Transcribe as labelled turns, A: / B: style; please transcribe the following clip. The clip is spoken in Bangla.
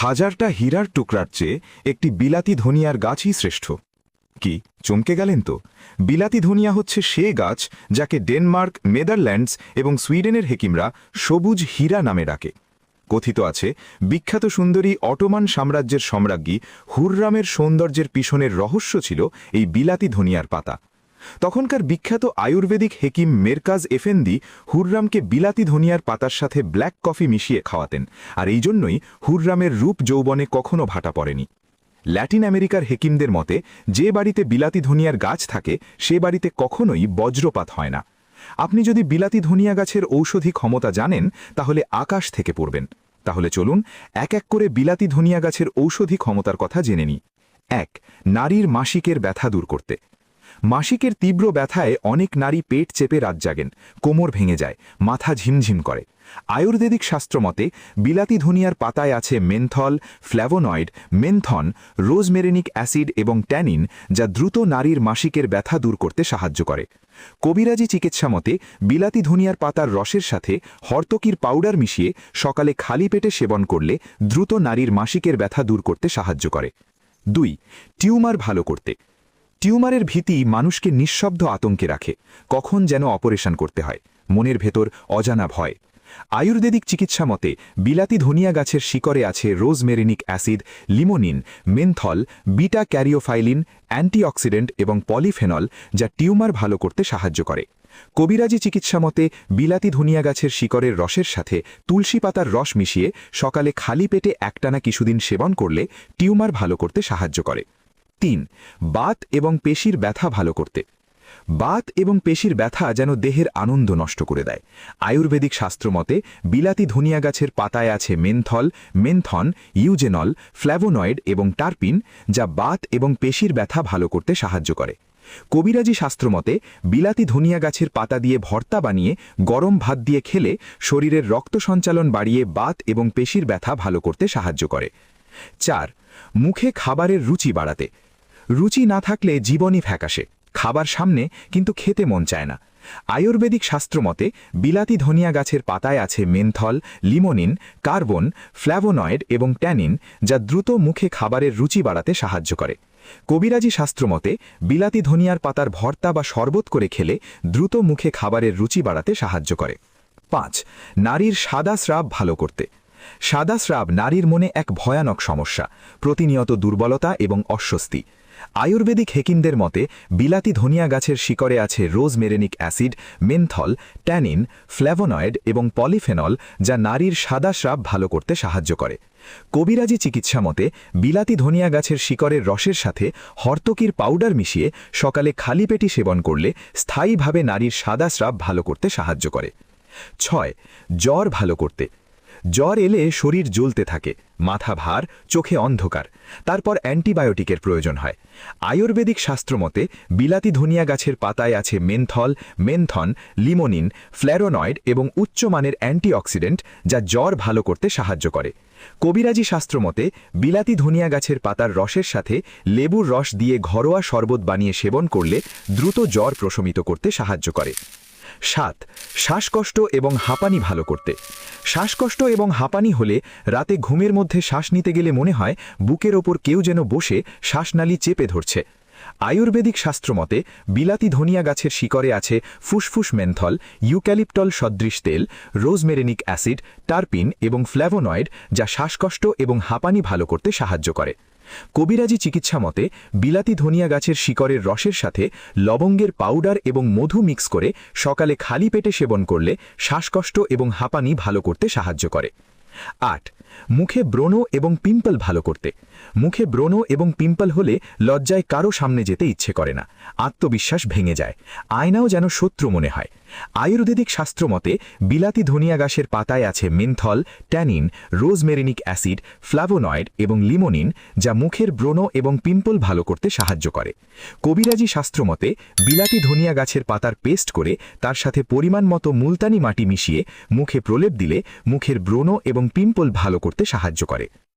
A: হাজারটা হীরার টুকরার চেয়ে একটি বিলাতি ধনিয়ার গাছই শ্রেষ্ঠ। কি চমকে গেলেন তো? বিলাতি ধনিয়া হচ্ছে সে গাছ যাকে ডেনমার্ক, নেদারল্যান্ডস এবং সুইডেনের হেকিমরা সবুজ হীরা নামে ডাকে। কথিত আছে, বিখ্যাত সুন্দরী অটোমান সাম্রাজ্যের সম্রাজ্ঞী হুররামের সৌন্দর্যের পিছনের রহস্য ছিল এই বিলাতি ধনিয়ার পাতা। তখনকার বিখ্যাত আয়ুর্বেদিক হেকিম মেরকাজ এফেন্দি হুররামকে বিলাতি ধনিয়ার পাতার সাথে ব্ল্যাক কফি মিশিয়ে খাওয়াতেন, আর এই জন্যই হুররামের রূপ যৌবনে কখনো ভাটা পড়েনি। ল্যাটিন আমেরিকার হেকিমদের মতে, যে বাড়িতে বিলাতি ধনিয়ার গাছ থাকে সে বাড়িতে কখনোই বজ্রপাত হয় না। আপনি যদি বিলাতি ধনিয়া গাছের ঔষধি ক্ষমতা জানেন তাহলে আকাশ থেকে পড়বেন। তাহলে চলুন এক এক করে বিলাতি ধনিয়া গাছের ঔষধি ক্ষমতার কথা জেনে নিই। ১. নারীর মাসিকের ব্যথা দূর করতে। মাসিকের তীব্র ব্যথায় অনেক নারী পেট চেপে রাত জাগেন, কোমর ভেঙে যায়, মাথা ঝিমঝিম করে। আয়ুর্বেদিক শাস্ত্রমতে বিলাতি ধনিয়ার পাতায় আছে মেনথল, ফ্ল্যাভোনয়েড, মেনথন, রোজমেরিনিক অ্যাসিড এবং ট্যানিন, যা দ্রুত নারীর মাসিকের ব্যথা দূর করতে সাহায্য করে। কবিরাজি চিকিৎসা মতে বিলাতি ধনিয়ার পাতার রসের সাথে হর্তকির পাউডার মিশিয়ে সকালে খালি পেটে সেবন করলে দ্রুত নারীর মাসিকের ব্যথা দূর করতে সাহায্য করে। ২. টিউমার ভালো করতে। টিউমারের ভীতি মানুষকে নিঃশব্দ আতঙ্কে রাখে, কখন যেন অপারেশন করতে হয়, মনের ভেতর অজানা ভয়। আয়ুর্বেদিক চিকিৎসা মতে বিলাতি ধনিয়া গাছের শিকড়ে আছে rosmarinic acid, limonene, menthol, beta caryophyllene, antioxidant এবং পলিফেনল, যা টিউমার ভালো করতে সাহায্য করে। কবিরাজি চিকিৎসা মতে বিলাতি ধনিয়া গাছের শিকড়ের রসের সাথে তুলসী পাতার রস মিশিয়ে সকালে খালি পেটে একটানা কিছুদিন সেবন করলে টিউমার ভালো করতে সাহায্য করে। ৩. বাত এবং পেশির ব্যথা ভালো করতে। বাত এবং পেশির ব্যথা যেন দেহের আনন্দ নষ্ট করে দেয়। আয়ুর্বেদিক শাস্ত্রমতে বিলাতি ধনিয়া গাছের পাতায় আছে মেনথল, মেনথন, ইউজেনল, ফ্ল্যাভোনয়েড এবং টারপিন, যা বাত এবং পেশির ব্যথা ভালো করতে সাহায্য করে। কবিরাজি শাস্ত্রমতে বিলাতি ধনিয়া গাছের পাতা দিয়ে ভর্তা বানিয়ে গরম ভাত দিয়ে খেলে শরীরের রক্ত সঞ্চালন বাড়িয়ে বাত এবং পেশির ব্যথা ভালো করতে সাহায্য করে। ৪. মুখে খাবারের রুচি বাড়াতে। রুচি না থাকলে জীবনই ফ্যাকাশে, খাবার সামনে কিন্তু খেতে মন চায় না। আয়ুর্বেদিক শাস্ত্রমতে বিলাতি ধনিয়া গাছের পাতায় আছে মেনথল, লিমোনিন, কার্বন, ফ্ল্যাভোনয়েড এবং ট্যানিন, যা দ্রুত মুখে খাবারের রুচি বাড়াতে সাহায্য করে। কবিরাজি শাস্ত্রমতে বিলাতি ধনিয়ার পাতার ভর্তা বা শরবত করে খেলে দ্রুত মুখে খাবারের রুচি বাড়াতে সাহায্য করে। ৫. নারীর সাদা স্রাব ভালো করতে। সাদা স্রাব নারীর মনে এক ভয়ানক সমস্যা, প্রতিনিয়ত দুর্বলতা এবং অস্বস্তি। আয়ুর্বেদিক হেকিমদের মতে বিলাতি ধনিয়া গাছের শিকড়ে আছে rosmarinic acid, menthol, tannin, flavonoid এবং পলিফেনল, যা নারীর সাদা স্রাব ভালো করতে সাহায্য করে। কবিরাজি চিকিৎসা মতে বিলাতি ধনিয়া গাছের শিকড়ের রসের সাথে হর্তকির পাউডার মিশিয়ে সকালে খালি পেটি সেবন করলে স্থায়ীভাবে নারীর সাদা স্রাব ভালো করতে সাহায্য করে। ৬. জ্বর ভালো করতে। জ্বর এলে শরীর জ্বলতে থাকে, মাথা ভার, চোখে অন্ধকার, তারপর অ্যান্টিবায়োটিকের প্রয়োজন হয়। আয়ুর্বেদিক শাস্ত্রমতে বিলাতি ধনিয়া গাছের পাতায় আছে মেনথল, মেনথন, লিমোনিন, ফ্ল্যাভোনয়েড এবং উচ্চমানের অ্যান্টিঅক্সিডেন্ট, যা জ্বর ভালো করতে সাহায্য করে। কবিরাজি শাস্ত্রমতে বিলাতি ধনিয়া গাছের পাতার রসের সাথে লেবুর রস দিয়ে ঘরোয়া শরবত বানিয়ে সেবন করলে দ্রুত জ্বর প্রশমিত করতে সাহায্য করে। ৭. শ্বাসকষ্ট এবং হাঁপানি ভালো করতে। শ্বাসকষ্ট এবং হাঁপানি হলে রাতে ঘুমের মধ্যে শ্বাস নিতে গেলে মনে হয় বুকের ওপর কেউ যেন বসে শ্বাসনালী চেপে ধরছে। আয়ুর্বেদিক শাস্ত্রমতে বিলাতি ধনিয়া গাছের শিকড়ে আছে ফুসফুস মেনথল, ইউক্যালিপ্টল সদৃশ তেল, রোজমেরিনিক অ্যাসিড, টারপিন এবং ফ্ল্যাভোনয়েড, যা শ্বাসকষ্ট এবং হাঁপানি ভালো করতে সাহায্য করে। কবিরাজি চিকিৎসা মতে বিলাতি ধনিয়া গাছের শিকড়ের রসের সাথে লবঙ্গের পাউডার এবং মধু মিক্স করে সকালে খালি পেটে সেবন করলে শ্বাসকষ্ট এবং হাঁপানি ভালো করতে সাহায্য করে। ৮. মুখে ব্রণ এবং পিম্পল ভালো করতে। মুখে ব্রণ এবং পিম্পল হলে লজ্জায় কারো সামনে যেতে ইচ্ছে করে না, আত্মবিশ্বাস ভেঙে যায়, আয়নাও যেন শত্রু মনে হয়। আয়ুর্বেদিক শাস্ত্রমতে বিলাতি ধনিয়া গাছের পাতায় আছে মেনথল, ট্যানিন, রোজমেরিনিক অ্যাসিড, ফ্ল্যাভোনয়েড এবং লিমোনিন, যা মুখের ব্রণ এবং পিম্পল ভালো করতে সাহায্য করে। কবিরাজি শাস্ত্রমতে বিলাতি ধনিয়া গাছের পাতার পেস্ট করে তার সাথে পরিমাণ মতো মুলতানি মাটি মিশিয়ে মুখে প্রলেপ দিলে মুখের ব্রণ এবং পিম্পল ভালো করতে সাহায্য করে।